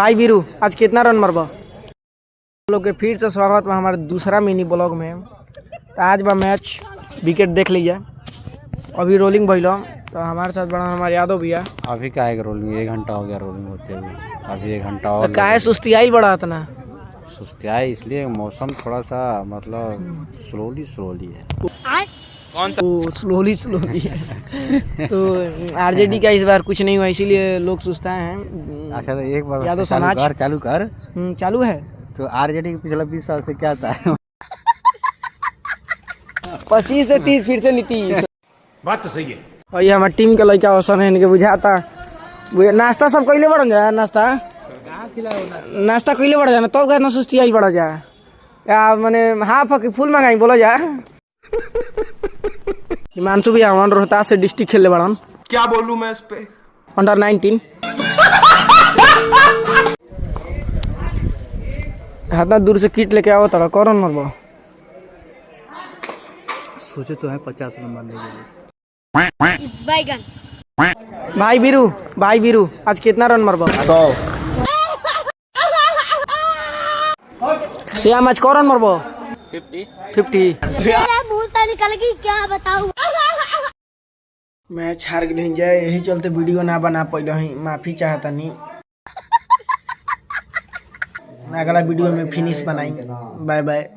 हाय वीरू, आज कितना रन मरबा? लोग के फिर से स्वागत बा हमारे दूसरा मिनी ब्लॉग में। तो आज बा मैच, विकेट देख लीजिए। अभी रोलिंग भइलो तो हमारे साथ बड़ा हमारे यादव भैया। अभी का है रोलिंग, 1 घंटा हो गया रोलिंग होते हुए। अभी 1 घंटा और काहे सुस्ती आई बड़ा इतना? सुस्ती आई इसलिए मौसम थोड़ा सा मतलब स्लोली है। कौन सा स्लोली है? तो आरजेडी का इस बार कुछ नहीं हुआ, इसीलिए लोग सुस्ताए हैं। अच्छा तो एक बार यादव समाज चालू कर। चालू है। तो आरजेडी के पिछला 20 साल से क्या था? 25 से 30 फिर से नीतीश। बात तो सही है। और ये हमारे टीम के लड़का औसन है, इनके बुझाता नाश्ता सब कैले बढ़ जाए। नाश्ता कैले बढ़ जाए तो कहना सुस्ती आई बढ़ जाए या मैंने हाफ फुल मंगाई बोला जाए। हिमांशु भी हमारे रोहतास से डिस्ट्रिक्ट खेलने बड़न। क्या बोलूं मैं इस पे? अंडर 19 इतना दूर से किट लेके आओ तड़ा कौन मरबो? सोचे तो है 50 रन मारने के लिए। बैगन भाई वीरू आज कितना रन मरबो? 100। श्याम आज कौन रन मरबो? 50। निकल गई क्या बताऊं? मैच हार गए जाए, यही चलते वीडियो ना बना पाइल ही, माफी चाहता नहीं। अगला वीडियो में फिनिश बनाएंगे। Bye bye.